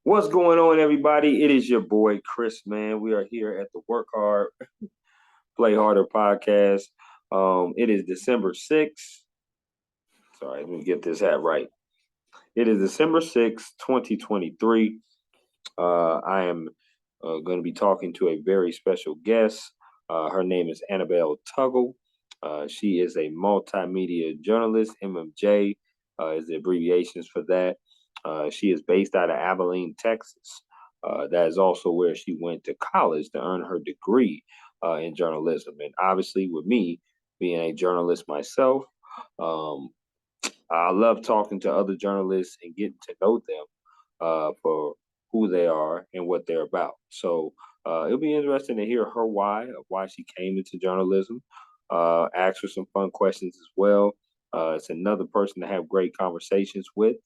What's going on, everybody? It is your boy Chris, man. We are here at the Work Hard, Play Harder podcast. It is December 6th. Sorry, let me get this hat right. It is December 6th, 2023. I am going to be talking to a very special guest. Her name is Annabelle Tuggle. She is a multimedia journalist. MMJ is the abbreviations for that. She is based out of Abilene, Texas. That is also where she went to college to earn her degree in journalism. And obviously, with me being a journalist myself, um, I love talking to other journalists and getting to know them for who they are and what they're about. So it'll be interesting to hear her why she came into journalism. Ask her some fun questions as well. It's another person to have great conversations with,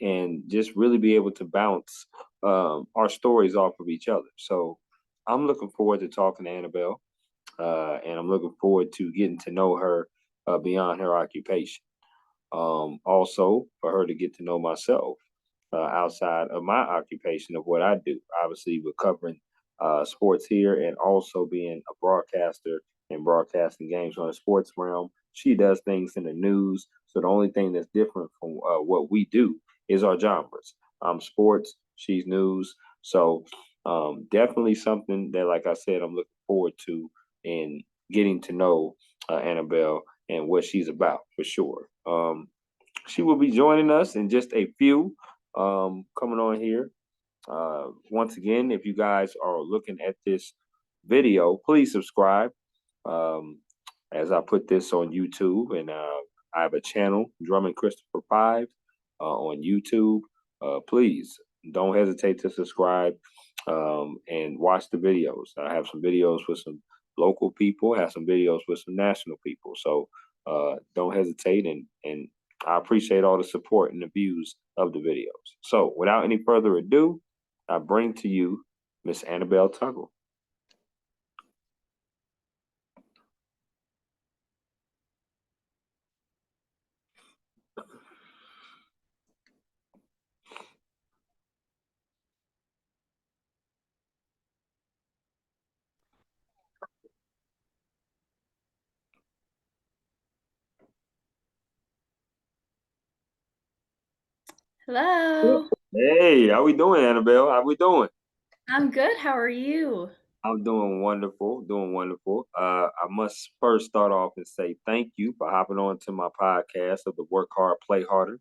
and just really be able to bounce our stories off of each other. So I'm looking forward to talking to Annabelle, and I'm looking forward to getting to know her beyond her occupation. Also, for her to get to know myself outside of my occupation of what I do. Obviously, we're covering sports here and also being a broadcaster and broadcasting games on the sports realm. She does things in the news. So the only thing that's different from what we do is our genres. I'm sports, she's news. So definitely something that, like I said, I'm looking forward to in getting to know Annabelle and what she's about for sure. She will be joining us in just a few coming on here. Once again, if you guys are looking at this video, please subscribe. Um, as I put this on YouTube, and I have a channel, Drummond Christopher 5, on YouTube. Please don't hesitate to subscribe and watch the videos. I have some videos with some local people, I have some videos with some national people. So don't hesitate, and I appreciate all the support and the views of the videos. So without any further ado, I bring to you Miss Annabelle Tuggle. Hello. Hey, how we doing, Annabelle? How we doing? I'm good. How are you? I'm doing wonderful, doing wonderful. I must first start off and say thank you for hopping on to my podcast of the Work Hard, Play Harder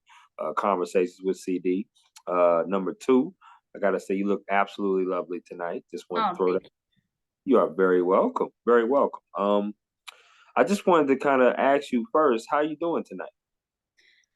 Conversations with CD. Number two, I got to say you look absolutely lovely tonight. Just want to Oh, throw that. thank you. You are very welcome, very welcome. I just wanted to kind of ask you first, how you doing tonight?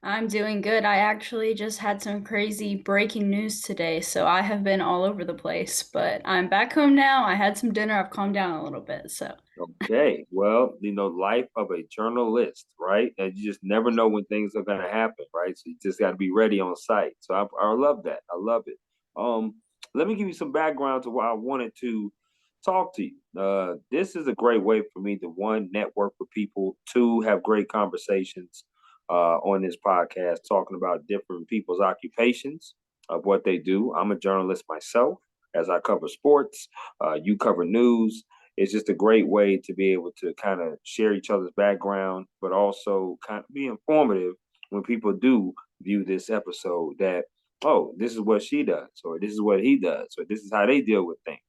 I'm doing good. I actually just had some crazy breaking news today, so I have been all over the place, but I'm back home now. I had some dinner. I've calmed down a little bit, so. Okay, well, life of a journalist, right? And you just never know when things are going to happen, right? So you just got to be ready on site. So I love that. I love it. Um, Let me give you some background to why I wanted to talk to you. This is a great way for me to one, network with people, two, have great conversations on this podcast, talking about different people's occupations of what they do. I'm a journalist myself, as I cover sports. You cover news. It's just a great way to be able to kind of share each other's background, but also kind of be informative when people do view this episode that, oh, this is what she does, or this is what he does, or this is how they deal with things.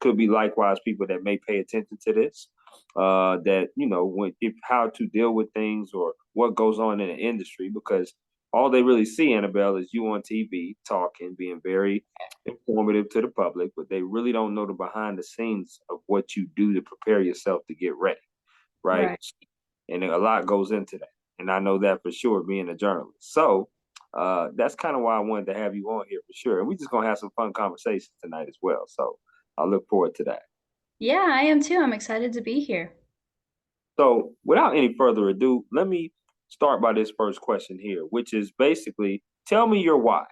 Could be likewise people that may pay attention to this, that, when if how to deal with things or what goes on in the industry, because all they really see, Annabelle, is you on TV talking, being very informative to the public, but they really don't know the behind the scenes of what you do to prepare yourself to get ready, right? Right. And a lot goes into that. And I know that for sure, being a journalist. So that's kind of why I wanted to have you on here for sure. And we're just going to have some fun conversations tonight as well. So I look forward to that. Yeah, I am too. I'm excited to be here. So without any further ado, let me start by this first question here, which is basically tell me your why.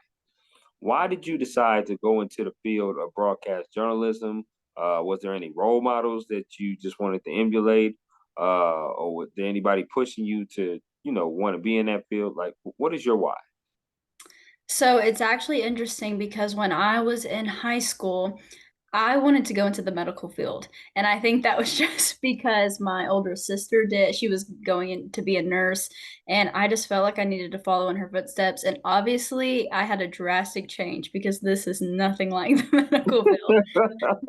Why did you decide to go into the field of broadcast journalism? Was there any role models that you just wanted to emulate, or was there anybody pushing you to, want to be in that field? Like, what is your why? So it's actually interesting because when I was in high school, I wanted to go into the medical field. And I think that was just because my older sister did. She was going in to be a nurse, and I just felt like I needed to follow in her footsteps. And obviously, I had a drastic change because this is nothing like the medical field.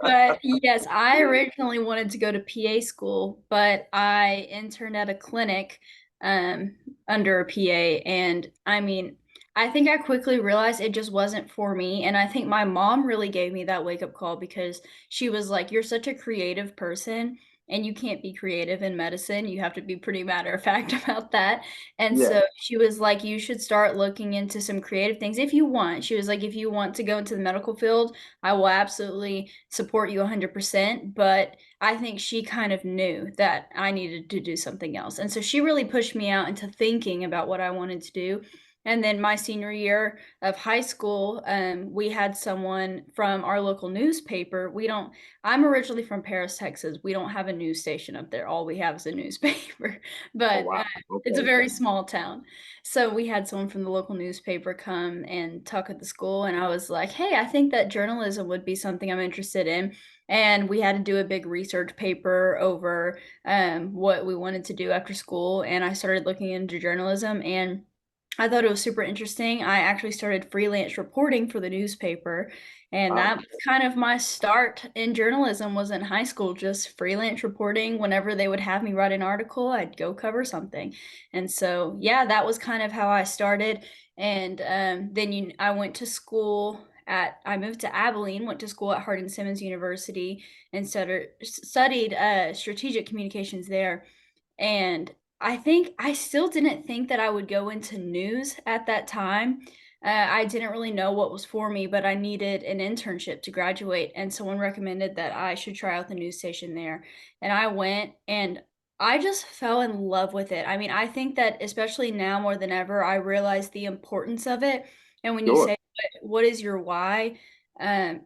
But yes, I originally wanted to go to PA school, but I interned at a clinic um, under a PA. And I mean, I think I quickly realized it just wasn't for me. And I think my mom really gave me that wake up call because she was like, "You're such a creative person, and you can't be creative in medicine. You have to be pretty matter of fact about that." And Yeah. so she was like, "You should start looking into some creative things if you want." She was like, "If you want to go into the medical field, I will absolutely support you 100%." But I think she kind of knew that I needed to do something else. And so she really pushed me out into thinking about what I wanted to do. And then my senior year of high school, we had someone from our local newspaper. I'm originally from Paris, Texas. We don't have a news station up there. All we have is a newspaper, Oh but wow. it's a Okay. very small town. So we had someone from the local newspaper come and talk at the school, and I was like, "Hey, I think that journalism would be something I'm interested in." And we had to do a big research paper over what we wanted to do after school, and I started looking into journalism, and I thought it was super interesting. I actually started freelance reporting for the newspaper, and Wow. that was kind of my start in journalism was in high school, just freelance reporting. Whenever they would have me write an article, I'd go cover something. And so, yeah, that was kind of how I started. And I went to school I moved to Abilene, went to school at Hardin Simmons University, and studied strategic communications there. And I think I still didn't think that I would go into news at that time. I didn't really know what was for me, but I needed an internship to graduate. And someone recommended that I should try out the news station there. And I went and I just fell in love with it. I mean, I think that especially now more than ever, I realize the importance of it. And when you Sure. say, what is your why? And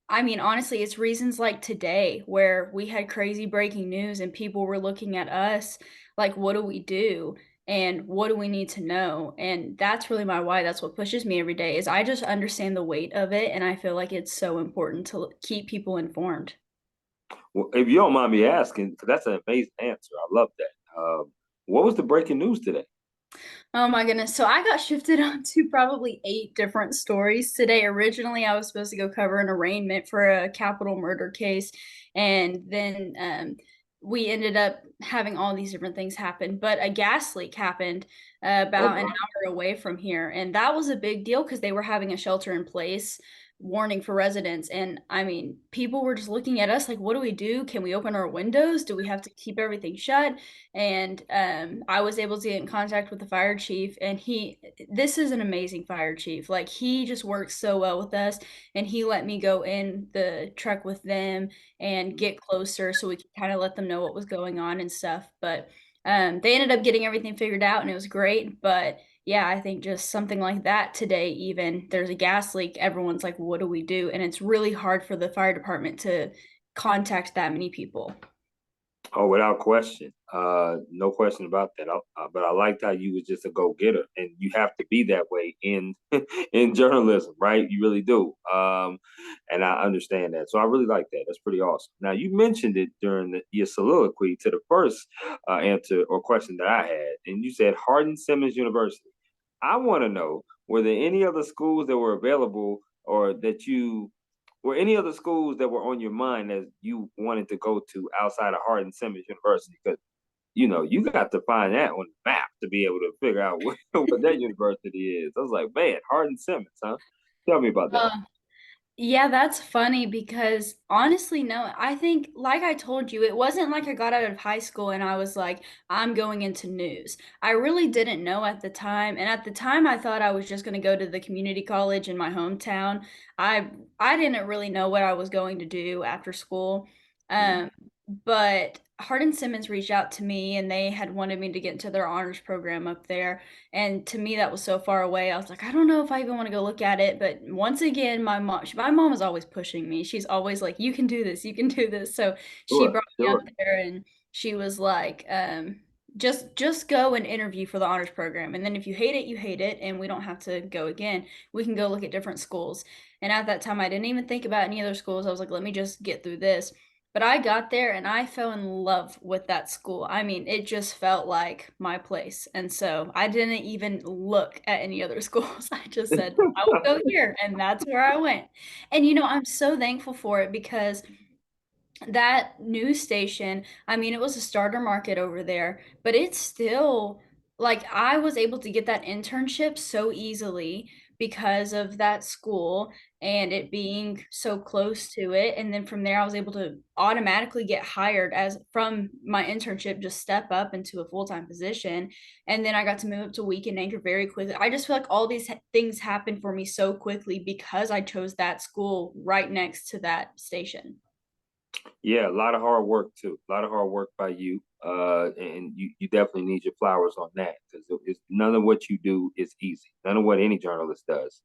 I mean, honestly, it's reasons like today where we had crazy breaking news and people were looking at us like, what do we do? And what do we need to know? And that's really my why. That's what pushes me every day is I just understand the weight of it. And I feel like it's so important to keep people informed. Well, if you don't mind me asking, 'cause that's an amazing answer. I love that. What was the breaking news today? Oh my goodness. So I got shifted onto probably 8 different stories today. Originally, I was supposed to go cover an arraignment for a capital murder case. And then we ended up having all these different things happen. But a gas leak happened Oh about an God. hour away from here. And that was a big deal because they were having a shelter in place warning for residents. And I mean, people were just looking at us like, what do we do? Can we open our windows? Do we have to keep everything shut? And I was able to get in contact with the fire chief, and this is an amazing fire chief. Like, he just works so well with us, and he let me go in the truck with them and get closer so we could kind of let them know what was going on and stuff. But they ended up getting everything figured out, and it was great. But yeah, I think just something like that today, even there's a gas leak, everyone's like, what do we do? And it's really hard for the fire department to contact that many people. Oh, without question. No question about that. But I liked how you was just a go getter, and you have to be that way in in journalism, right? You really do. And I understand that. So I really like that. That's pretty awesome. Now you mentioned it during your soliloquy to the first answer or question that I had, and you said Hardin Simmons University. I want to know, were there any other schools that were available or that you were any other schools that were on your mind as you wanted to go to outside of Hardin Simmons University? Because you got to find that on the map to be able to figure out what that university is. I was like, man, Hardin Simmons, huh? Tell me about that. Uh, Yeah, that's funny because honestly, no, I think, like I told you, it wasn't like I got out of high school and I was like, I'm going into news. I really didn't know at the time. And at the time, I thought I was just going to go to the community college in my hometown. I I didn't really know what I was going to do after school. Mm. Um, but Hardin Simmons reached out to me and they had wanted me to get into their honors program up there. And to me, that was so far away. I was like, I don't know if I even want to go look at it. But once again, my mom is always pushing me. She's always like, you can do this, you can do this. So she Sure, brought me up sure. there and she was like, just go and interview for the honors program, and then if you hate it, you hate it, and we don't have to go again. We can go look at different schools. And at that time I didn't even think about any other schools. I was like, let me just get through this. But I got there and I fell in love with that school. I mean, it just felt like my place. And so I didn't even look at any other schools. I just said, I will go here. And that's where I went. And I'm so thankful for it because that news station, I mean, it was a starter market over there, but it's still like I was able to get that internship so easily because of that school and it being so close to it. And then from there, I was able to automatically get hired as from my internship, just step up into a full-time position. And then I got to move up to weekend anchor very quickly. I just feel like all these things happened for me so quickly because I chose that school right next to that station. Yeah, a lot of hard work too. A lot of hard work by you. And you definitely need your flowers on that because it's none of what you do is easy. None of what any journalist does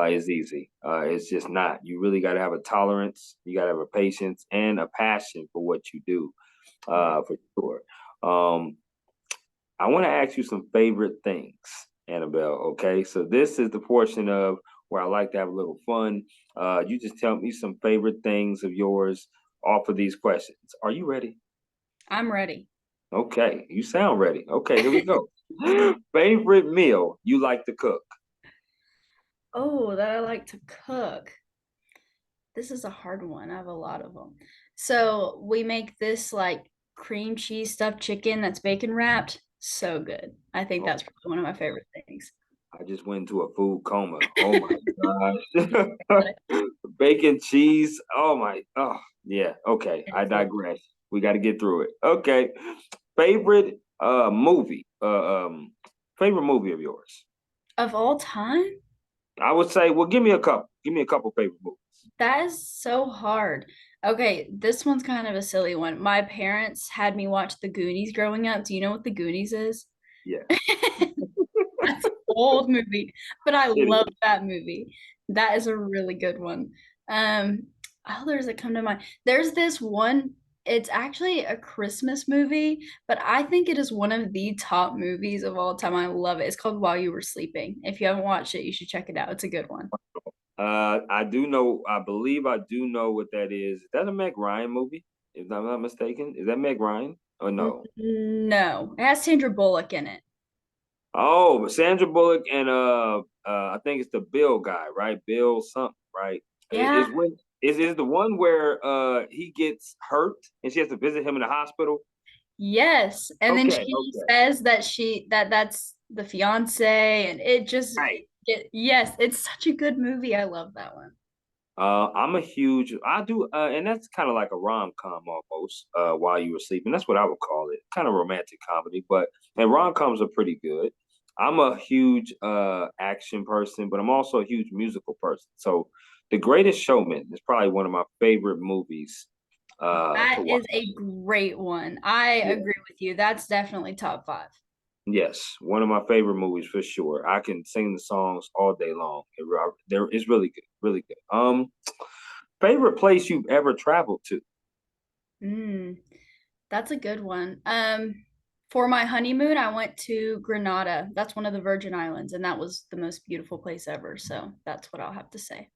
is easy. It's just not. You really got to have a tolerance. You got to have a patience and a passion for what you do, for sure. Um, I want to ask you some favorite things, Annabelle. Okay, so this is the portion of where I like to have a little fun. You just tell me some favorite things of yours off of these questions. Are you ready? I'm ready. Okay, you sound ready. Okay, here we go. Favorite meal you like to cook? Oh, that I like to cook. This is a hard one. I have a lot of them. So we make this like cream cheese stuffed chicken that's bacon wrapped. So good. I think Oh, that's probably one of my favorite things. I just went into a food coma. Oh my gosh. Bacon, cheese. Oh my. Oh, yeah. Okay, I It's so digress. We got to get through it. Okay. Favorite movie. Favorite movie of yours? of all time, I would say, well, give me a couple. Give me a couple favorite movies. that is so hard. Okay, this one's kind of a silly one. My parents had me watch The Goonies growing up. Do you know what The Goonies is? Yes, That's an old movie, but I it love is. that movie. That is a really good one. Um, others that come to mind. There's this one, it's actually a Christmas movie, but I think it is one of the top movies of all time. I love it. It's called While You Were Sleeping. If you haven't watched it, you should check it out. It's a good one. I do know. I believe I do know what that is. Is that a Meg Ryan movie? If I'm not mistaken, is that Meg Ryan or no? No, it has Sandra Bullock in it. Oh, but Sandra Bullock and I think it's the Bill guy, right? Bill something, right? Yeah. Is when is the one where he gets hurt and she has to visit him in the hospital? Yes. And then Okay, she okay, says that that's the fiance and it just right. yes, it's such a good movie. I love that one. I'm a huge, I do, and that's kind of like a rom com almost. While you were sleeping, that's what I would call it, kind of romantic comedy. But and rom coms are pretty good. I'm a huge action person, but I'm also a huge musical person. So, The Greatest Showman is probably one of my favorite movies to That watch. is a great one. I Yeah, agree with you. That's definitely top five. yes, one of my favorite movies for sure. I can sing the songs all day long. There is really good, really good. Favorite place you've ever traveled to? Mm, that's a good one. For my honeymoon, I went to Granada. That's one of the Virgin Islands, and that was the most beautiful place ever. So that's what I'll have to say.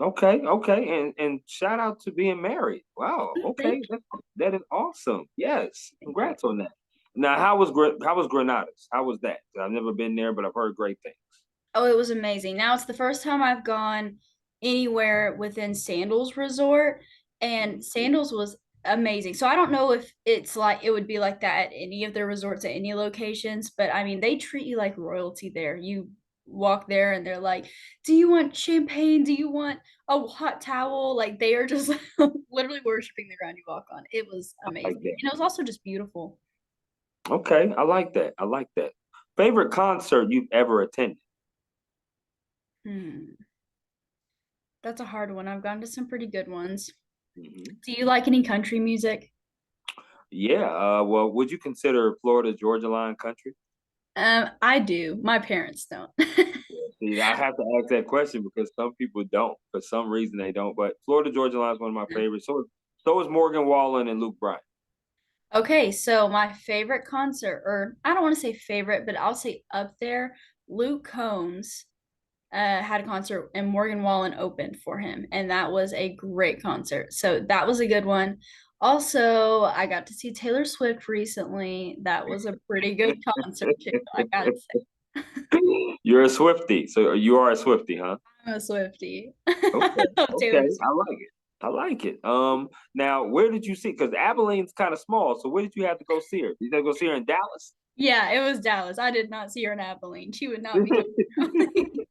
Okay, okay, and shout out to being married. Wow, Thank okay, that is awesome. Yes, you. congrats on that. Now, how was Grenada's? How was that? I've never been there, but I've heard great things. Oh, it was amazing. Now it's the first time I've gone anywhere within Sandals Resort, and Mhm. Sandals was amazing. So I don't know if it's like it would be like that at any of their resorts at any locations, but I mean, they treat you like royalty there. You walk there and they're like, "Do you want champagne? Do you want a hot towel?" Like they are just literally worshiping the ground you walk on. It was Like amazing. that. And it was also just beautiful. Okay, I like that. I like that. Favorite concert you've ever attended? Hmm. That's a hard one. I've gone to some pretty good ones. Hmm. Do you like any country music? Yeah. Well, would you consider Florida Georgia Line country? I do. My parents don't. See, I have to ask that question because some people don't. For some reason, they don't. But Florida Georgia Line is one of my favorites. So is Morgan Wallen and Luke Bryan. Okay, so my favorite concert, or I don't want to say favorite, but I'll say up there, Luke Combs had a concert and Morgan Wallen opened for him, and that was a great concert. So that was a good one. Also, I got to see Taylor Swift recently. That was a pretty good concert too, I gotta say. You're a Swiftie, so you are a Swiftie, huh? I'm a Swiftie Okay, of okay, Taylor I Swift. like it. I like it. Now where did you see? Because Abilene's kind of small, so where did you have to go see her? Did you have to go see her in Dallas? Yeah, it was Dallas. I did not see her in Abilene. She would not be coming.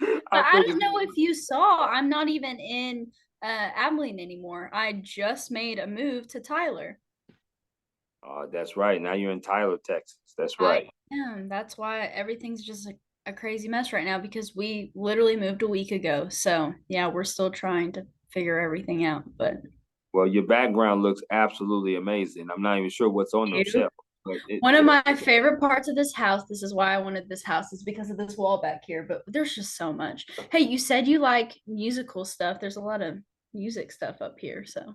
But I I figured. don't know if you saw, I'm not even in Abilene anymore. I just made a move to Tyler. That's right. Now you're in Tyler, Texas. That's I right. am. That's why everything's just a crazy mess right now because we literally moved a week ago. So, yeah, we're still trying to figure everything out. But Well, your background looks absolutely amazing. I'm not even sure what's on them you, shelves, but it, one of it my favorite parts of this house, this is why I wanted this house, is because of this wall back here. But there's just so much. Hey, you said you like musical stuff. There's a lot of music stuff up here. So,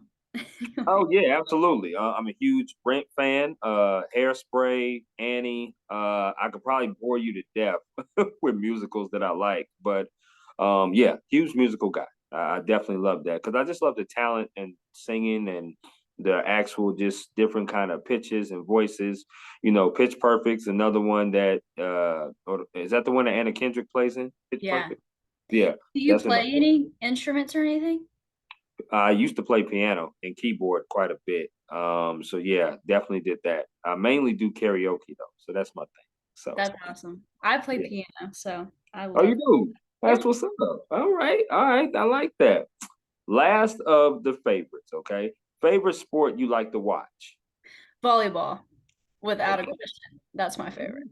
Oh yeah, absolutely. I'm a huge Brent fan. Hairspray, Annie. I could probably bore you to death with musicals that I like, but yeah, huge musical guy. I definitely love that because I just love the talent and singing and the actual just different kind of pitches and voices. Pitch Perfect's another one that is that the one that Anna Kendrick plays in? Pitch yeah. Perfect. Yeah, Do you that's another play one. any instruments or anything? I used to play piano and keyboard quite a bit. So yeah, definitely did that. I mainly do karaoke though, so that's my thing. So That's awesome. I play yeah. piano, so I Oh, you love. do? That's Yep. what's up. All right, all right. I like that. Last of the favorites. Okay, favorite sport you like to watch. Volleyball, without a Okay, question. That's my favorite.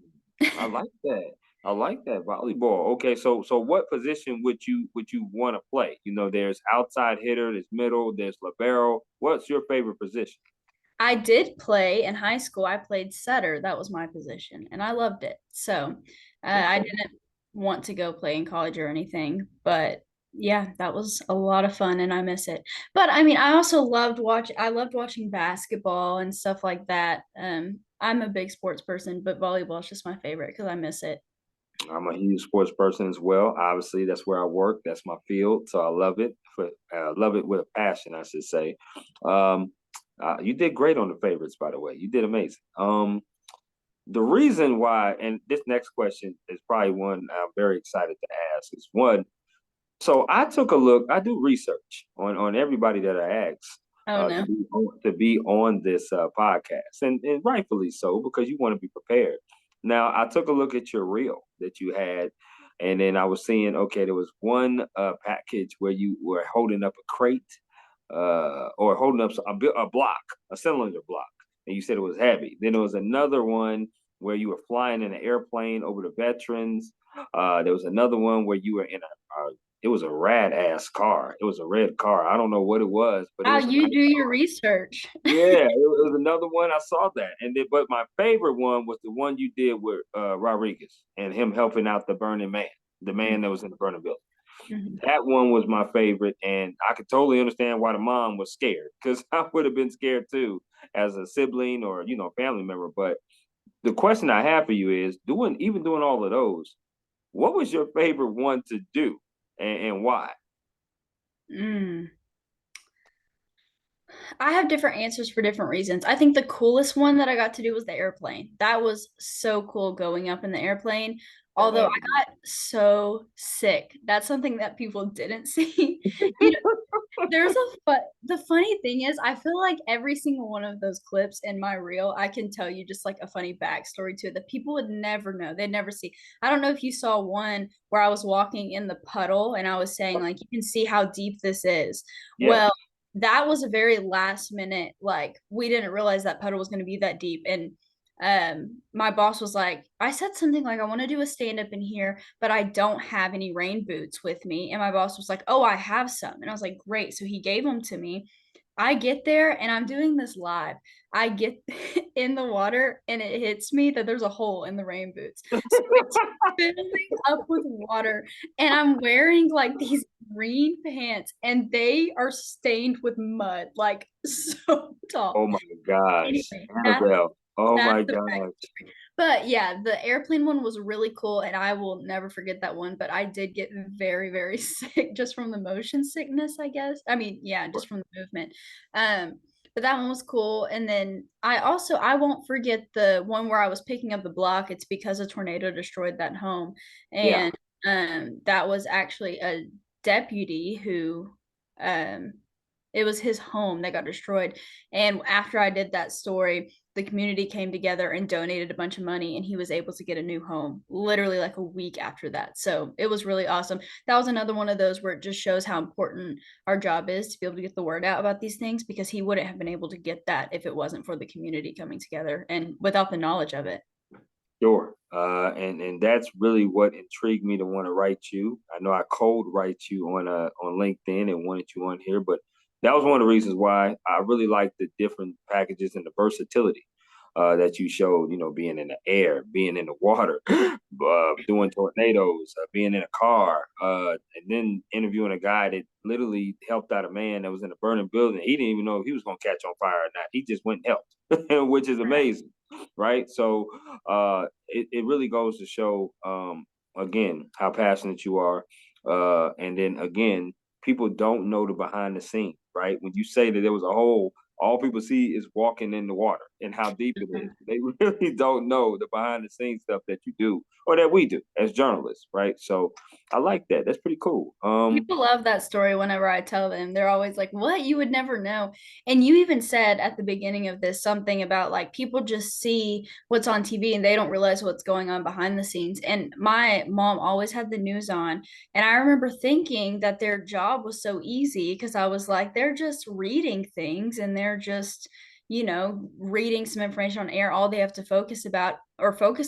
I like that. I like that volleyball. Okay, so what position would you want to play? There's outside hitter, there's middle, there's libero. What's your favorite position? I did play in high school. I played setter. That was my position, and I loved it. So I Okay. didn't want to go play in college or anything, but yeah, that was a lot of fun, and I miss it. But I mean, I also loved watch. I loved watching basketball and stuff like that. I'm a big sports person, but volleyball is just my favorite because I miss it. I'm a huge sports person as well. Obviously, that's where I work. That's my field, so I love it. Love it with a passion, I should say. Um, you did great on the favorites, by the way. You did amazing. The reason why, and this next question is probably one I'm very excited to ask. Is one. So I took a look. I do research on everybody that I ask Oh no. to be on this podcast, and rightfully so because you want to be prepared. Now I took a look at your reel that you had, and then I was seeing okay, there was one package where you were holding up a crate, or holding up a block, a cylinder block, and you said it was heavy. Then there was another one where you were flying in an airplane over the veterans. There was another one where you were in a it was a rad ass car. It was a red car. I don't know what it was, but it Wow, was a you nice do your car. research. Yeah, it was another one. I saw that, and then but my favorite one was the one you did with Rodriguez and him helping out the burning man, the man that was in the burning building. Mhm. That one was my favorite, and I could totally understand why the mom was scared because I would have been scared too as a sibling or family member. But the question I have for you is, doing all of those, what was your favorite one to do, and why? Mm. I have different answers for different reasons. I think the coolest one that I got to do was the airplane. That was so cool going up in the airplane. That Although had to be. I got so sick. That's something that people didn't see. You know, there's a but the funny thing is, I feel like every single one of those clips in my reel, I can tell you just like a funny backstory to it that people would never know. They'd never see. I don't know if you saw one where I was walking in the puddle and I was saying like you can see how deep this is. Yes. Well, that was a very last minute, like we didn't realize that puddle was going to be that deep. And my boss was like, I said something like I want to do a stand up in here, but I don't have any rain boots with me. And my boss was like, oh, I have some. And I was like, great. So he gave them to me. I get there and I'm doing this live. I get in the water and it hits me that there's a hole in the rain boots. So it's filling up with water and I'm wearing like these green pants and they are stained with mud, like so Oh tall. my gosh, Anyway, Annabelle. Oh that's my the gosh. but yeah, the airplane one was really cool, and I will never forget that one. But I did get very, very sick just from the motion sickness, I guess. I mean, yeah, just from the movement. Um, but that one was cool. And then I won't forget the one where I was picking up the block. It's because a tornado destroyed that home, Yeah. and that was actually a deputy who um it was his home that got destroyed. And after I did that story, the community came together and donated a bunch of money, and he was able to get a new home literally like a week after that. So it was really awesome. That was another one of those where it just shows how important our job is to be able to get the word out about these things, because he wouldn't have been able to get that if it wasn't for the community coming together and without the knowledge of it. Sure. And that's really what intrigued me to want to write you. I know I cold write you on LinkedIn and wanted you on here, but that was one of the reasons why I really like the different packages and the versatility that you showed. You know, being in the air, being in the water, doing tornadoes, being in a car, and then interviewing a guy that literally helped out a man that was in a burning building. He didn't even know if he was going to catch on fire or not. He just went and helped, which is Right. amazing, right? So it really goes to show again how passionate you are, and then again, people don't know the behind the scenes, right? When you say that there was a hole, all people see is walking in the water and how deep it is. They really don't know the behind the scenes stuff that you do or that we do as journalists, right? So I like that. That's pretty cool. People love that story whenever I tell them. They're always like, "What? You would never know." And you even said at the beginning of this something about like people just see what's on TV and they don't realize what's going on behind the scenes. And my mom always had the news on. And I remember thinking that their job was so easy because I was like, they're just reading things and they're just, reading some information on air. All they have to focus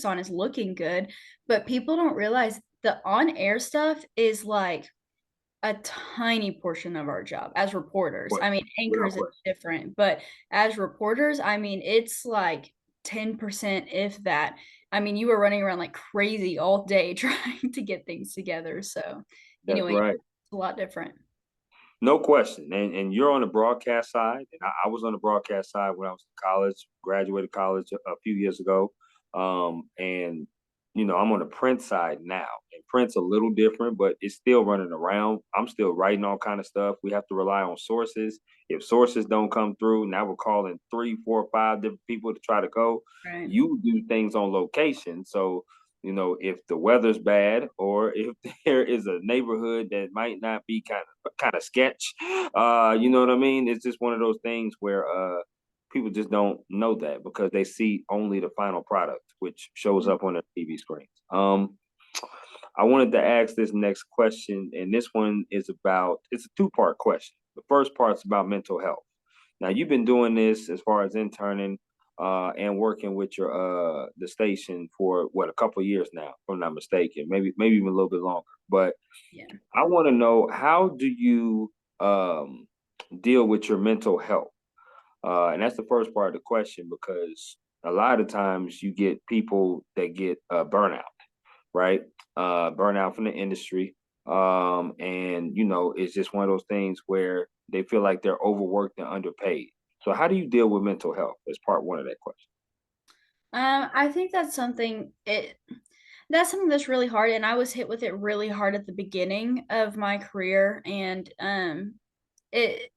on is looking good. But people don't realize the on air stuff is like a tiny portion of our job as reporters. I mean, Without anchors is question. different, but as reporters, I mean, it's like 10%, if that. I mean, you were running around like crazy all day trying to get things together. So, That's anyway, right. it's a lot different. No question. And you're on the broadcast side, and I was on the broadcast side when I was in college, graduated college a few years ago. And I'm on the print side now. And print's a little different, but it's still running around. I'm still writing all kind of stuff. We have to rely on sources. If sources don't come through, now we're calling 3, 4, 5 different people to try to go. Right. You do things on location. So if the weather's bad or if there is a neighborhood that might not be kind of sketch, you know what I mean? It's just one of those things where people just don't know that because they see only the final product, which shows up on their TV screens. I wanted to ask this next question, and this one it's a two-part question. The first part's about mental health. Now you've been doing this as far as interning and working with your the station for what, a couple of years now, if I'm not mistaken, maybe even a little bit longer. But Yeah. I want to know, how do you deal with your mental health? And that's the first part of the question, because a lot of times you get people that get burnout, right? Burnout from the industry. And it's just one of those things where they feel like they're overworked and underpaid. So how do you deal with mental health as part one of that question? I think that's something that's really hard, and I was hit with it really hard at the beginning of my career, and it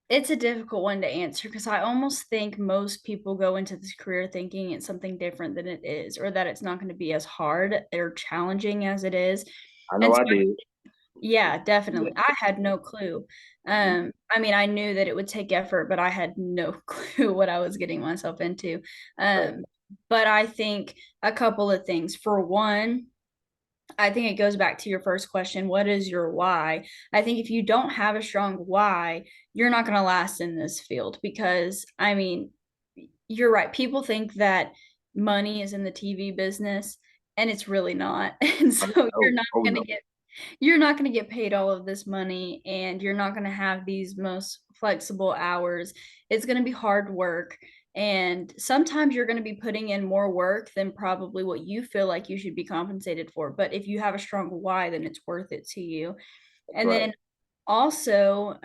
it's a difficult one to answer because I almost think most people go into this career thinking it's something different than it is, or that it's not going to be as hard or challenging as it is. I know And so, I did. yeah, definitely. Yeah. I had no clue. Mhm. I mean, I knew that it would take effort, but I had no clue what I was getting myself into. Right. Um, but I think a couple of things. For one, I think it goes back to your first question. What is your why? I think if you don't have a strong why, you're not going to last in this field because, I mean, you're right. People think that money is in the TV business and it's really not. And so Oh, you're not oh going to no. get You're not going to get paid all of this money and you're not going to have these most flexible hours. It's going to be hard work. And sometimes you're going to be putting in more work than probably what you feel like you should be compensated for. But if you have a strong why, then it's worth it to you. And Right. then also,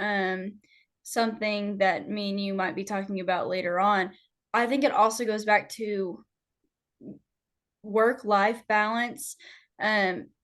something that me and you might be talking about later on, I think it also goes back to work life balance,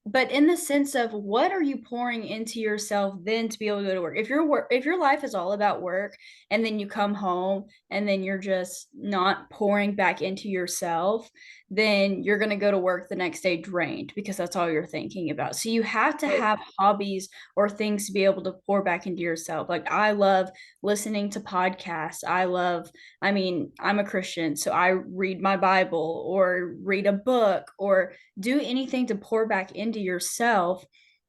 but in the sense of what are you pouring into yourself then to be able to go to work. If your life is all about work and then you come home and then you're just not pouring back into yourself, then you're going to go to work the next day drained because that's all you're thinking about. So you have to Right. have hobbies or things to be able to pour back into yourself. Like I love listening to podcasts. I mean, I'm a Christian, so I read my Bible or read a book or do anything to pour back into yourself.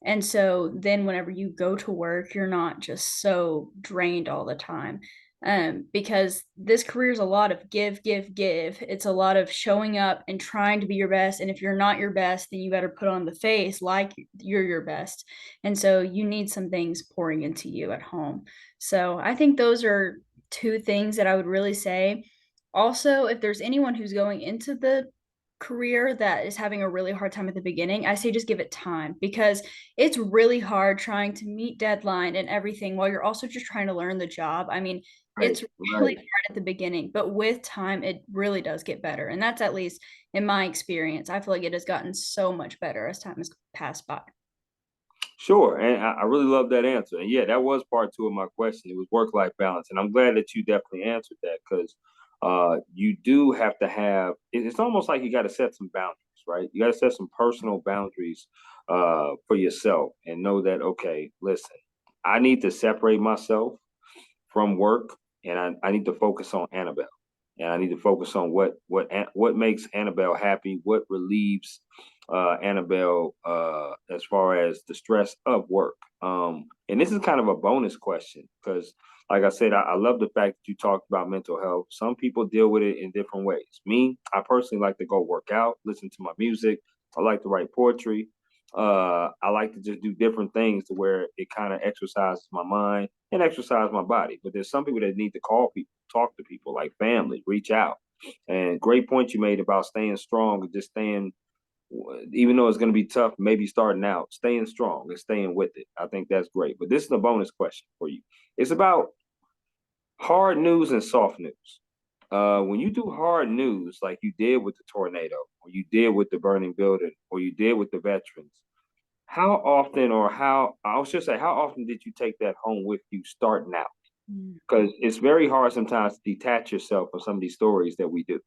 And so then whenever you go to work, you're not just so drained all the time. Because this career is a lot of give, give, give. It's a lot of showing up and trying to be your best. And if you're not your best, then you better put on the face like you're your best. And so you need some things pouring into you at home. So I think those are two things that I would really say. Also, if there's anyone who's going into the career that is having a really hard time at the beginning, I say just give it time because it's really hard trying to meet deadline and everything while you're also just trying to learn the job. I mean, Right. it's really Right. hard at the beginning, but with time, it really does get better. And that's at least in my experience. I feel like it has gotten so much better as time has passed by. Sure, and I really love that answer. And yeah, that was part two of my question. It was work life balance, and I'm glad that you definitely answered that because you do have to have. It's almost like you got to set some boundaries, right? You got to set some personal boundaries for yourself and know that okay, listen, I need to separate myself from work, and I need to focus on Annabelle, and I need to focus on what makes Annabelle happy, what relieves Annabelle as far as the stress of work. And this is kind of a bonus question because, like I said, I love the fact that you talked about mental health. Some people deal with it in different ways. Me, I personally like to go work out, listen to my music. I like to write poetry. I like to just do different things to where it kind of exercises my mind and exercise my body. But there's some people that need to call people, talk to people like family, reach out. And great point you made about staying strong and just staying, even though it's going to be tough, maybe starting out, staying strong and staying with it. I think that's great. But this is a bonus question for you. It's about hard news and soft news. When you do hard news like you did with the tornado, or you did with the burning building, or you did with the veterans, how often, or how I should say, how often did you take that home with you starting out? Mm. Because it's very hard sometimes to detach yourself from some of these stories that we do.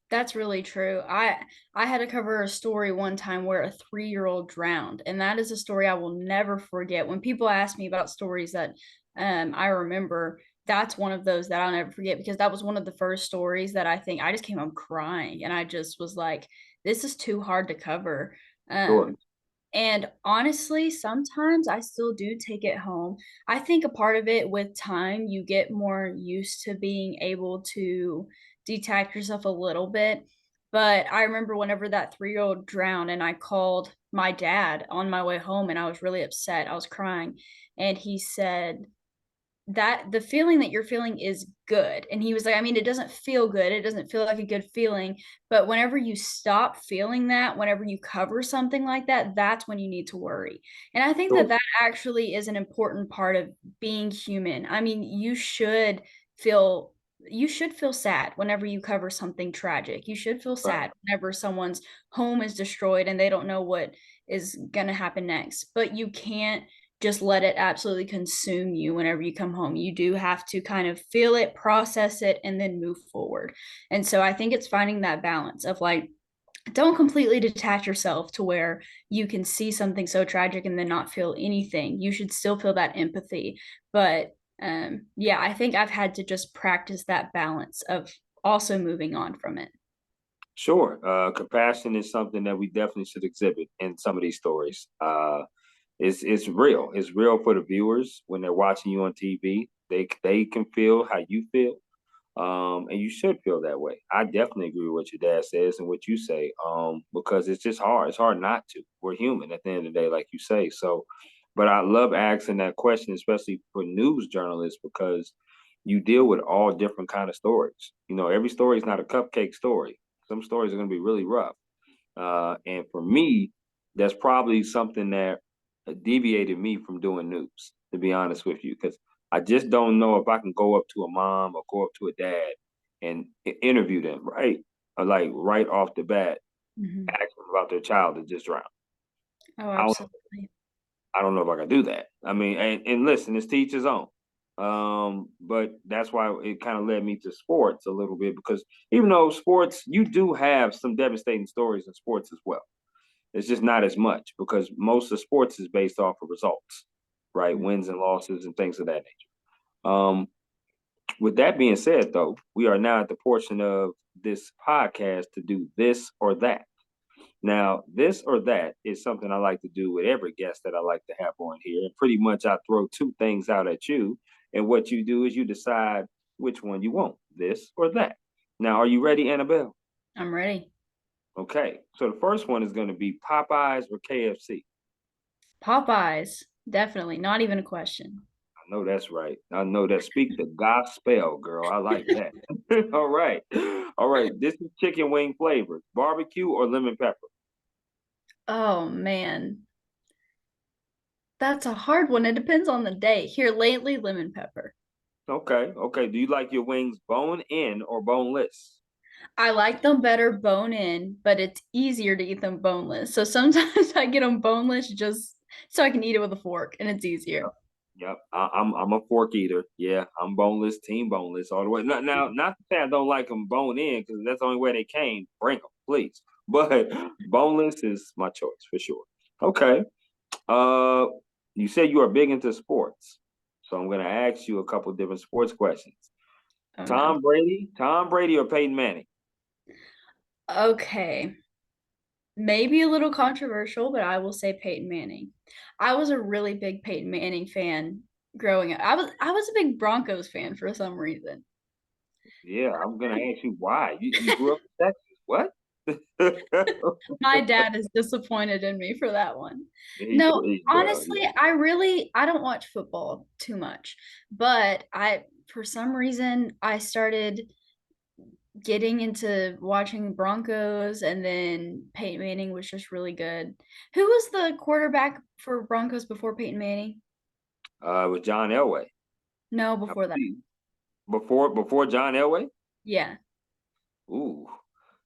That's really true. I had to cover a story one time where a 3-year-old drowned, and that is a story I will never forget. When people ask me about stories that I remember, that's one of those that I'll never forget because that was one of the first stories that I think I just came home crying, and I just was like, "This is too hard to cover." Sure. Um, and honestly, sometimes I still do take it home. I think a part of it with time, you get more used to being able to detach yourself a little bit. But I remember whenever that 3-year-old drowned, and I called my dad on my way home, and I was really upset. I was crying. And he said, that the feeling that you're feeling is good. And he was like, I mean, it doesn't feel good. It doesn't feel like a good feeling. But whenever you stop feeling that, whenever you cover something like that, that's when you need to worry. And I think that Sure. that actually is an important part of being human. I mean, feel you should feel sad whenever you cover something tragic. You should feel Right. sad whenever someone's home is destroyed and they don't know what is going to happen next. But you can't just let it absolutely consume you whenever you come home. You do have to kind of feel it, process it, and then move forward. And so I think it's finding that balance of like, don't completely detach yourself to where you can see something so tragic and then not feel anything. You should still feel that empathy. But yeah, I think I've had to just practice that balance of also moving on from it. Sure. Compassion is something that we definitely should exhibit in some of these stories. It's real. It's real for the viewers when they're watching you on TV. They can feel how you feel. And you should feel that way. I definitely agree with what your dad says and what you say, because it's just hard. It's hard not to. We're human at the end of the day, like you say. So, but I love asking that question, especially for news journalists, because you deal with all different kind of stories. You know, every story is not a cupcake story. Some stories are going to be really rough. And for me, that's probably something that deviated me from doing news, to be honest with you, because I just don't know if I can go up to a mom or go up to a dad and interview them, right? Or like right off the bat, Mhm. ask them about their child that just drowned. Oh, I don't, absolutely. I don't know if I can do that. I mean, and listen, it's teach his own. But that's why it kind of led me to sports a little bit because even though sports, you do have some devastating stories in sports as well. It's just not as much because most of sports is based off of results, right? Mm. Wins and losses and things of that nature. With that being said, though, we are now at the portion of this podcast to do this or that. Now, this or that is something I like to do with every guest that I like to have on here. And pretty much I throw two things out at you. And what you do is you decide which one you want, this or that. Now, are you ready, Annabelle? I'm ready. Okay. So the first one is going to be Popeyes or KFC. Popeyes, definitely, not even a question. I know that's right. I know that. Speak the gospel, girl. I like that. All right. All right. This is chicken wing flavors, barbecue or lemon pepper. Oh man, that's a hard one. It depends on the day. Here lately, lemon pepper. Okay. Okay. Do you like your wings bone in or boneless? I like them better bone in, but it's easier to eat them boneless. So sometimes I get them boneless just so I can eat it with a fork, and it's easier. Yep, I'm a fork eater. Yeah, I'm boneless, team boneless all the way. Now, not to say I don't like them bone in because that's the only way they came. Bring them, please. But boneless is my choice for sure. Okay. Uh, you said you are big into sports, so I'm gonna ask you a couple different sports questions. Oh no. Tom Brady, or Peyton Manning? Okay. Maybe a little controversial, but I will say Peyton Manning. I was a really big Peyton Manning fan growing up. I was a big Broncos fan for some reason. Yeah, I'm gonna ask you why. You grew up in Texas. What? My dad is disappointed in me for that one. No, Well, honestly, yeah. I don't watch football too much, but I for some reason I started getting into watching Broncos and then Peyton Manning was just really good. Who was the quarterback for Broncos before Peyton Manning? With John Elway, No, I before that. believe. Before John Elway. Yeah. Ooh.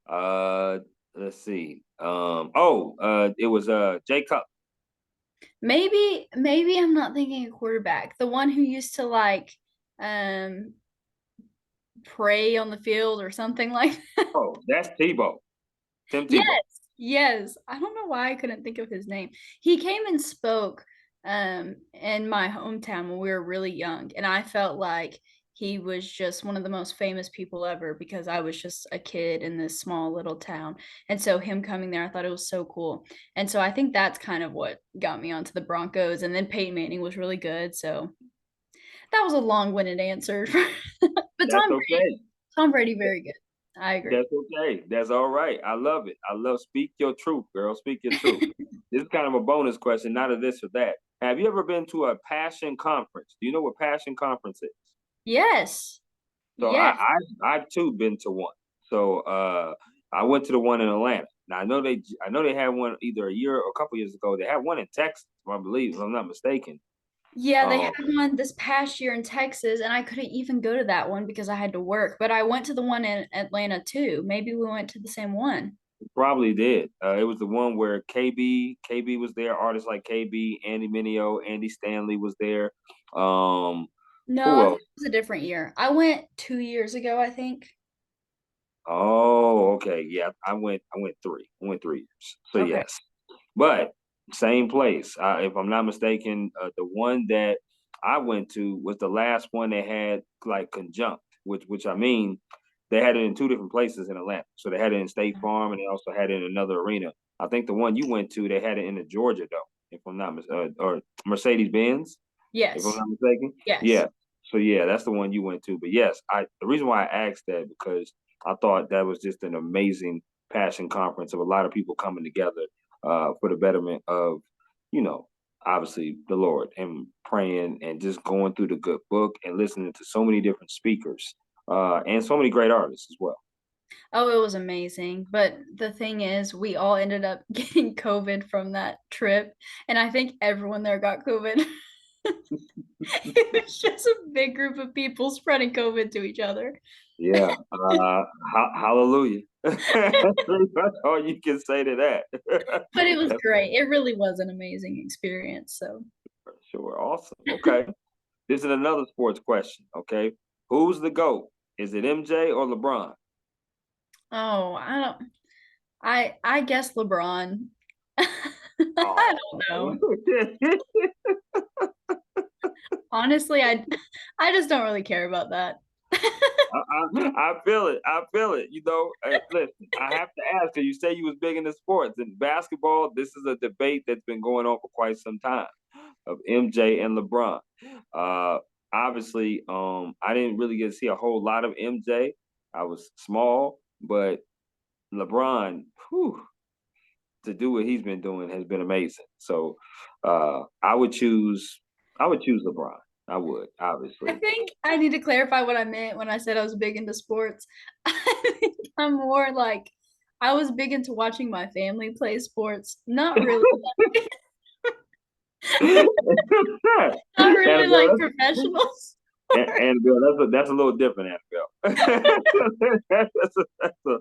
Uh, let's see. It was Jay Cup. Maybe I'm not thinking a quarterback. The one who used to like um pray on the field or something like that. Oh, that's Tebow. Tim Yes, Tebow. yes. I don't know why I couldn't think of his name. He came and spoke in my hometown when we were really young, and I felt like he was just one of the most famous people ever because I was just a kid in this small little town. And so him coming there, I thought it was so cool. And so I think that's kind of what got me onto the Broncos. And then Peyton Manning was really good. So that was a long-winded answer. But That's okay. Tom Brady, very good. I agree. That's okay. That's all right. I love it. I love speak your truth, girl. Speak your truth. This is kind of a bonus question, not a this or that. Have you ever been to a passion conference? Do you know what passion conference is? Yes. So Yes. I've too been to one. So I went to the one in Atlanta. Now I know they had one either a year or a couple years ago. They had one in Texas, I believe, if I'm not mistaken. Yeah, they Um, had one this past year in Texas, and I couldn't even go to that one because I had to work. But I went to the one in Atlanta too. Maybe we went to the same one. Probably did. It was the one where KB was there. Artists like KB, Andy Mineo, Andy Stanley was there. Um, No, who I think else? it was a different year. I went 2 years ago, I think. Oh, okay. Yeah, I went three. I went 3 years. So Okay. yes. But same place. If I'm not mistaken, the one that I went to was the last one they had like conjunct, which I mean, they had it in two different places in Atlanta. So they had it in State Farm, and they also had it in another arena. I think the one you went to, they had it in the Georgia Dome, if I'm not or Mercedes Benz, if I'm Yes. not mistaken. Yes. Yeah. So yeah, that's the one you went to. But yes, the reason why I asked that because I thought that was just an amazing passion conference of a lot of people coming together for the betterment of, you know, obviously the Lord and praying and just going through the good book and listening to so many different speakers and so many great artists as well. Oh, it was amazing. But the thing is, we all ended up getting COVID from that trip. And I think everyone there got COVID. It was just a big group of people spreading COVID to each other. Yeah. Hallelujah. That's all you can say to that. But it was That's great. It really was an amazing experience. So, for sure. Awesome. Okay. This is another sports question. Okay. Who's the GOAT? Is it MJ or LeBron? oh, I don't I guess LeBron. I Oh. don't know. Honestly, I just don't really care about that. I feel it. I feel it. Listen, I have to ask you. You say you was big into sports and basketball. This is a debate that's been going on for quite some time of MJ and LeBron. Uh, Obviously, I didn't really get to see a whole lot of MJ. I was small, but LeBron, whew, to do what he's been doing has been amazing. So, I would choose. I would choose LeBron. I would I obviously. think I need to clarify what I meant when I said I was big into sports. I think I'm more like I was big into watching my family play sports. Not really, not really like Annabelle, professional sports. Annabelle, that's a little different, Annabelle. That's a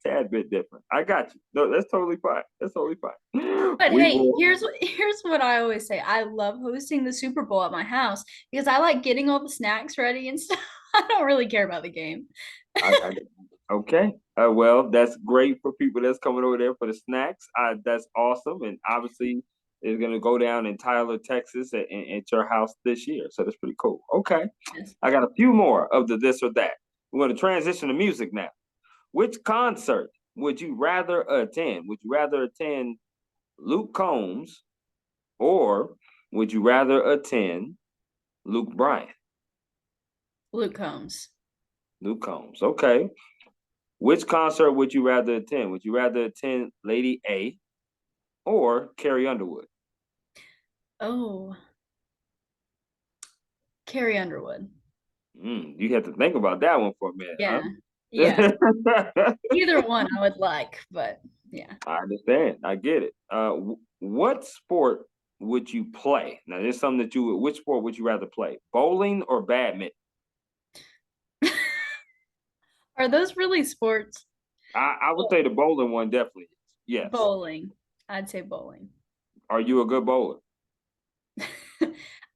tad bit different. I got you. No, that's totally fine. That's totally fine. But We hey, will. here's what I always say. I love hosting the Super Bowl at my house because I like getting all the snacks ready and stuff. I don't really care about the game. I okay. Well, that's great for people that's coming over there for the snacks. That's awesome, and obviously it's gonna go down in Tyler, Texas, at your house this year. So that's pretty cool. Okay, Yes. I got a few more of the this or that. We're gonna transition to music now. Which concert would you rather attend? Would you rather attend Luke Combs or would you rather attend Luke Bryan? Luke Combs. Luke Combs. Okay. Which concert would you rather attend? Would you rather attend Lady A or Carrie Underwood? Oh, Carrie Underwood. You have to think about that one for a minute, Yeah. huh? Yeah. Either one I would like, but yeah. I understand. I get it. What sport would you play? Now, there's something that you would. Which sport would you rather play? Bowling or badminton? Are those really sports? I would say the bowling one definitely is. Yes. Bowling. I'd say bowling. Are you a good bowler?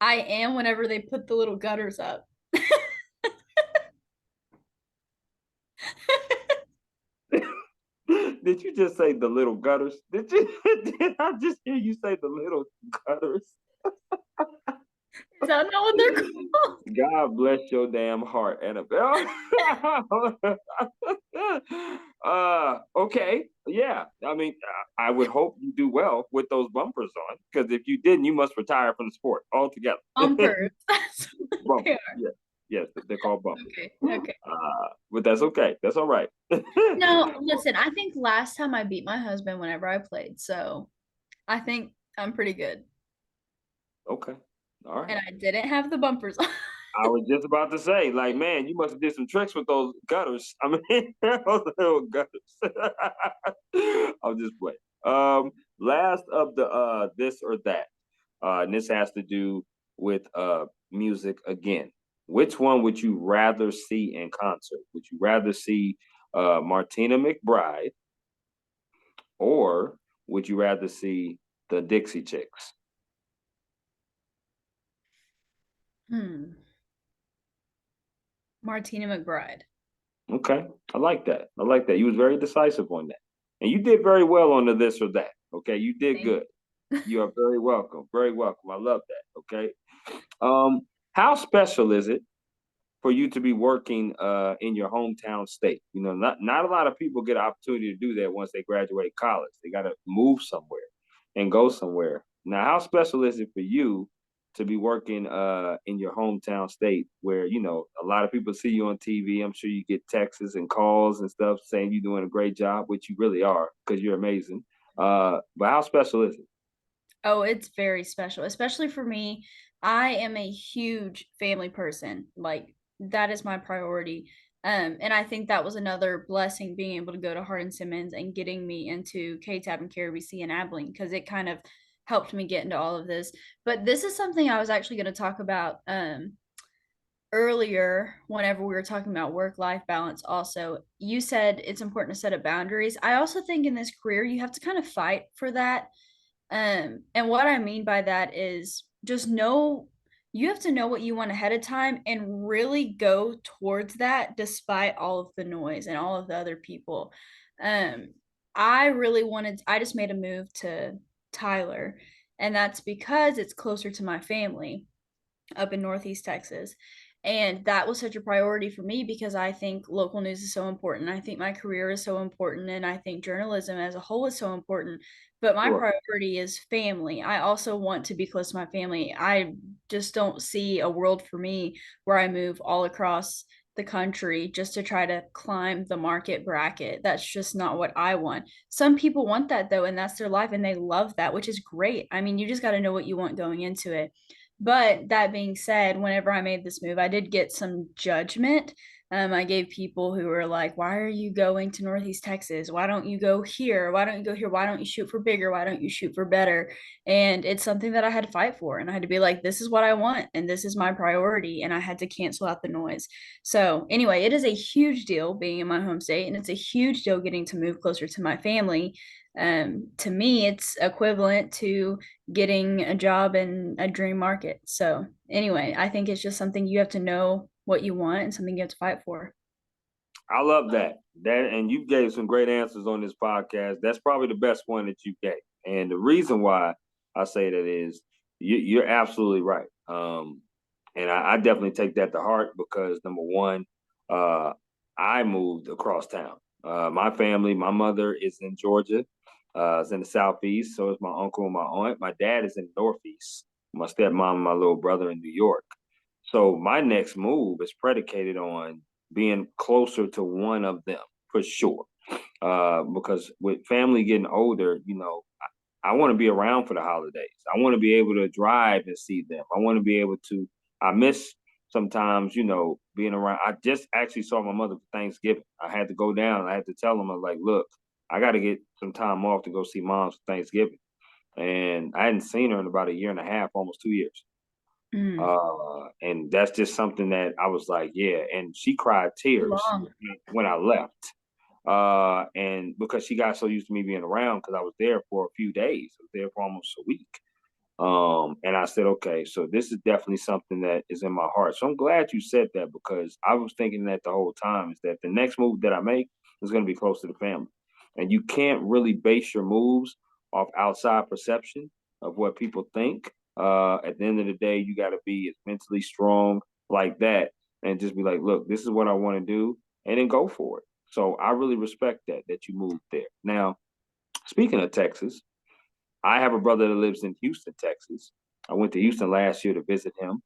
I am whenever they put the little gutters up. Did you just say the little gutters? Did you? Did I just hear you say the little gutters? Is that not what they're called? God bless your damn heart, Annabelle. Okay, yeah. I mean, I would hope you do well with those bumpers on, because if you didn't, you must retire from the sport altogether. Bumpers. That's what they Bumpers, are. yeah, yes, they're called bumpers. Okay. Okay. But that's okay. That's all right. No, listen, I think last time I beat my husband whenever I played, so I think I'm pretty good. Okay, all right. And I didn't have the bumpers on. I was just about to say, like, man, you must have did some tricks with those gutters. I mean, those little gutters. I'll just play. Last of the this or that. And this has to do with music again. Which one would you rather see in concert? Would you rather see Martina McBride or would you rather see the Dixie Chicks? Hmm. Martina McBride. Okay, I like that. I like that. You was very decisive on that, and you did very well on the this or that. Okay, you did Thank good. You are very welcome. Very welcome. I love that. Okay. How special is it for you to be working in your hometown state? You know, not a lot of people get an opportunity to do that once they graduate college. They got to move somewhere and go somewhere. Now, how special is it for you to be working in your hometown state where, a lot of people see you on TV. I'm sure you get texts and calls and stuff saying you're doing a great job, which you really are because you're amazing. But how special is it? Oh, it's very special, especially for me. I am a huge family person. Like that is my priority. And I think that was another blessing being able to go to Hardin Simmons and getting me into KTAB and KRBC and Abilene because it kind of helped me get into all of this. But this is something I was actually going to talk about earlier whenever we were talking about work-life balance. Also, you said it's important to set up boundaries. I also think in this career you have to kind of fight for that, and what I mean by that is just know you have to know what you want ahead of time and really go towards that despite all of the noise and all of the other people. Um, I just made a move to Tyler, and that's because it's closer to my family up in Northeast Texas. And that was such a priority for me because I think local news is so important. I think my career is so important. And I think journalism as a whole is so important. But my Sure. priority is family. I also want to be close to my family. I just don't see a world for me where I move all across the country just to try to climb the market bracket. That's just not what I want. Some people want that though, and that's their life and they love that, which is great. I mean, you just got to know what you want going into it. But that being said, whenever I made this move, I did get some judgment. I gave people who were like, "Why are you going to Northeast Texas? Why don't you go here? Why don't you go here? Why don't you shoot for bigger? Why don't you shoot for better?" And it's something that I had to fight for. And I had to be like, "This is what I want. And this is my priority." And I had to cancel out the noise. So, anyway, it is a huge deal being in my home state. And it's a huge deal getting to move closer to my family. To me, it's equivalent to getting a job in a dream market. So, anyway, I think it's just something you have to know what you want and something you have to fight for. I love that. And you gave some great answers on this podcast. That's probably the best one that you gave. And the reason why I say that is you're absolutely right. And I definitely take that to heart because number one, uh, I moved across town. My family, my mother is in Georgia. It's in the southeast. So is my uncle and my aunt. My dad is in the northeast. My stepmom and my little brother in New York. So my next move is predicated on being closer to one of them for sure. Because with family getting older, I want to be around for the holidays. I want to be able to drive and see them. I want to be able to. I miss sometimes, being around. I just actually saw my mother for Thanksgiving. I had to go down. I had to tell them, I was like, look, I got to get some time off to go see mom for Thanksgiving. And I hadn't seen her in about a year and a half, almost 2 years. Mm, And that's just something that I was like, yeah. And she cried too tears long. when I left. And because she got so used to me being around, because I was there for a few days, I was there for almost a week. And I said, okay, so this is definitely something that is in my heart. So I'm glad you said that because I was thinking that the whole time is that the next move that I make is going to be close to the family. And you can't really base your moves off outside perception of what people think. At the end of the day, you got to be mentally strong like that and just be like, look, this is what I want to do, and then go for it. So I really respect that you moved there. Now, speaking of Texas, I have a brother that lives in Houston, Texas. I went to Houston last year to visit him.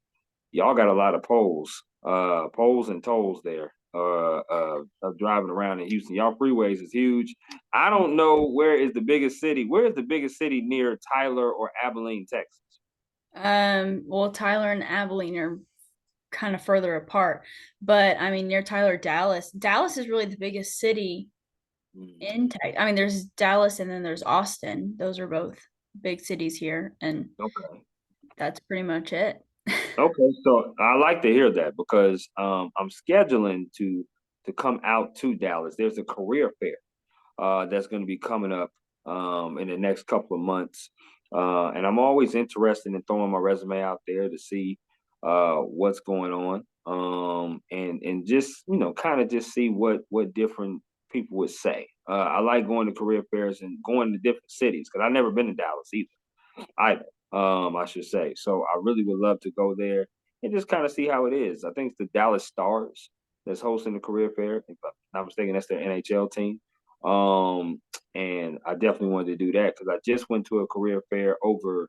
Y'all got a lot of poles and tolls there. Of driving around in Houston. Y'all freeways is huge. I don't know where is the biggest city. Where is the biggest city near Tyler or Abilene, Texas? Well, Tyler and Abilene are kind of further apart, but I mean, near Tyler, Dallas. Dallas is really the biggest city Hmm. in Texas. I mean, there's Dallas and then there's Austin. Those are both big cities here, and Okay. that's pretty much it. Okay, so I like to hear that because I'm scheduling to come out to Dallas. There's a career fair that's going to be coming up in the next couple of months. And I'm always interested in throwing my resume out there to see what's going on and just kind of just see what different people would say. I like going to career fairs and going to different cities because I've never been to Dallas either. I should say. So I really would love to go there and just kind of see how it is. I think it's the Dallas Stars that's hosting the career fair. If I'm not mistaken, that's their NHL team. Um, and I definitely wanted to do that because I just went to a career fair over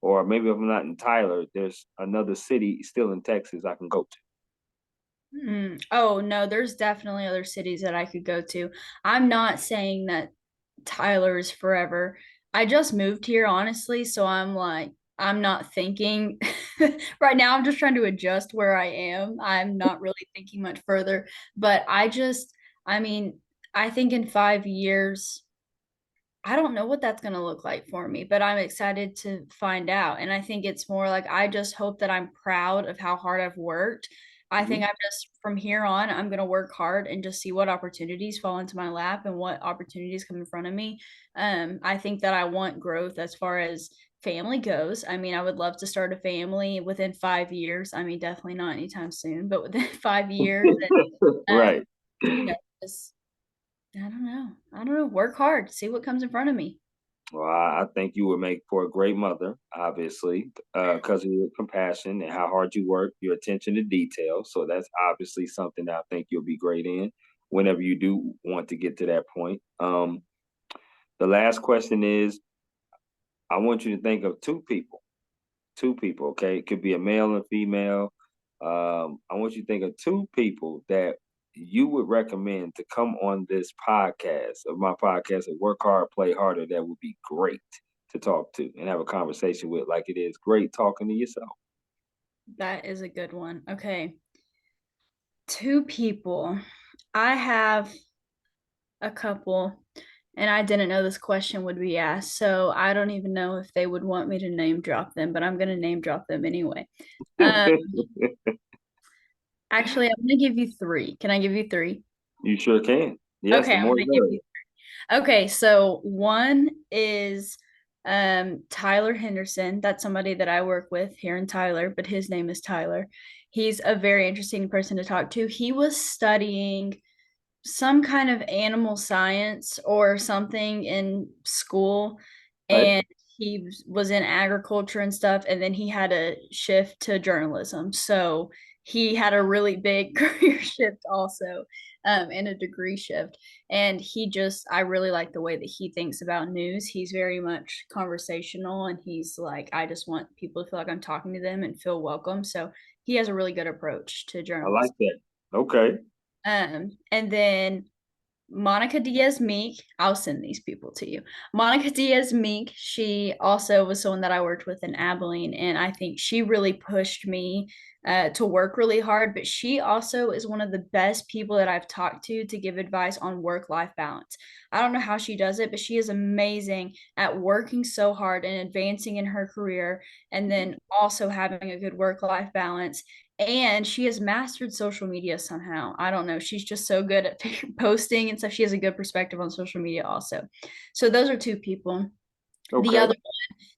or maybe if I'm not in Tyler, there's another city still in Texas I can go to. Oh, no, there's definitely other cities that I could go to. I'm not saying that Tyler is forever. I just moved here, honestly, so I'm like, I'm not thinking right now. I'm just trying to adjust where I am. I'm not really thinking much further, but I mean, I think in 5 years, I don't know what that's going to look like for me, but I'm excited to find out. And I think it's more like I just hope that I'm proud of how hard I've worked. I think Mhm. I'm just from here on, I'm going to work hard and just see what opportunities fall into my lap and what opportunities come in front of me. I think that I want growth as far as family goes. I mean, I would love to start a family within 5 years. I mean, definitely not anytime soon, but within 5 years. And, Right. you know, just I don't know. I don't know. Work hard, see what comes in front of me. Well, I think you would make for a great mother, obviously, because of your compassion and how hard you work, your attention to detail. So that's obviously something that I think you'll be great in whenever you do want to get to that point. The last question is, I want you to think of two people, okay? It could be a male and female. I want you to think of two people that you would recommend to come on this podcast, of my podcast, at Work Hard, Play Harder. That would be great to talk to and have a conversation with, like it is great talking to yourself. That is a good one. Okay. Two people. I have a couple, and I didn't know this question would be asked. So I don't even know if they would want me to name drop them, but I'm going to name drop them anyway. Um, Actually, I'm going to give you three. Can I give you three? You sure can. Yes, Okay, the I'm more going the to give better. you. Okay, so one is Tyler Henderson. That's somebody that I work with here in Tyler, but his name is Tyler. He's a very interesting person to talk to. He was studying some kind of animal science or something in school, Right? and he was in agriculture and stuff, and then he had a shift to journalism. So he had a really big career shift also, and a degree shift. And I really like the way that he thinks about news. He's very much conversational, and he's like, I just want people to feel like I'm talking to them and feel welcome. So he has a really good approach to I like journalism. that. Okay. And then Monica Diaz Meek, I'll send these people to you. Monica Diaz Meek, she also was someone that I worked with in Abilene, and I think she really pushed me to work really hard. But she also is one of the best people that I've talked to give advice on work life balance. I don't know how she does it, but she is amazing at working so hard and advancing in her career, and then also having a good work life balance, and she has mastered social media somehow. I don't know. She's just so good at posting and stuff. She has a good perspective on social media also. So those are two people. The Okay. other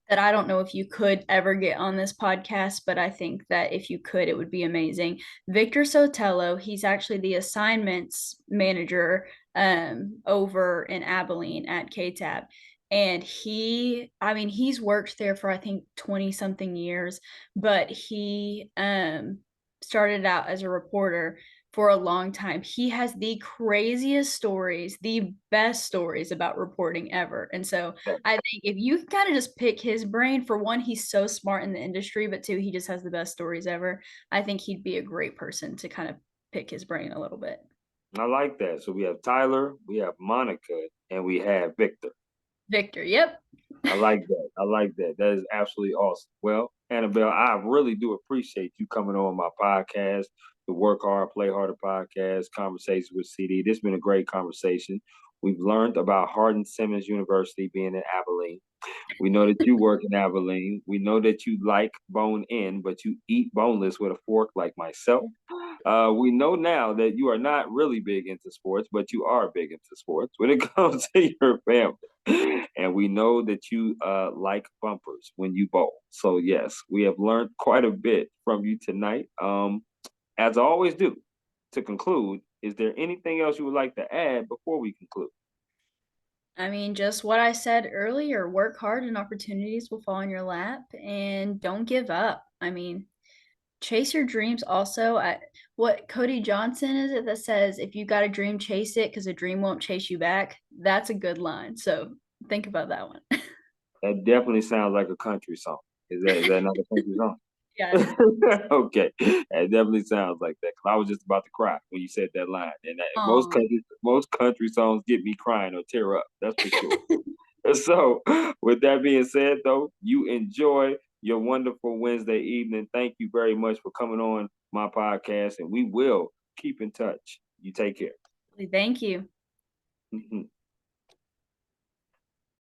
that I don't know if you could ever get on this podcast, but I think that if you could, it would be amazing. Victor Sotelo, he's actually the assignments manager over in Abilene at KTAB. And I mean, he's worked there for I think 20 something years, but he started out as a reporter for a long time. He has the craziest stories, the best stories about reporting ever. And so I think if you kind of just pick his brain, for one, he's so smart in the industry, but two, he just has the best stories ever. I think he'd be a great person to kind of pick his brain a little bit. I like that. So we have Tyler, we have Monica, and we have Victor. Victor, yep. I like that. I like that. That is absolutely awesome. Well, Annabelle, I really do appreciate you coming on my podcast, the Work Hard, Play Harder podcast, Conversations with CD. This has been a great conversation. We've learned about Hardin Simmons University being in Abilene. We know that you work in Abilene. We know that you like bone in, but you eat boneless with a fork like myself. We know now that you are not really big into sports, but you are big into sports when it comes to your family. And we know that you like bumpers when you bowl. So, yes, we have learned quite a bit from you tonight. As I always do, to conclude, is there anything else you would like to add before we conclude? I mean, just what I said earlier, work hard and opportunities will fall in your lap, and don't give up. I mean, chase your dreams also. What Cody Johnson is it that says, if you got a dream, chase it because a dream won't chase you back? That's a good line. So think about that one. That definitely sounds like a country song. Is that not a country song? Yeah, it is. Okay, it definitely sounds like that. 'Cause I was just about to cry when you said that line, and Aw. most country songs get me crying or tear up. That's for sure. So, with that being said, though, you enjoy your wonderful Wednesday evening. Thank you very much for coming on my podcast, and we will keep in touch. You take care. Thank you.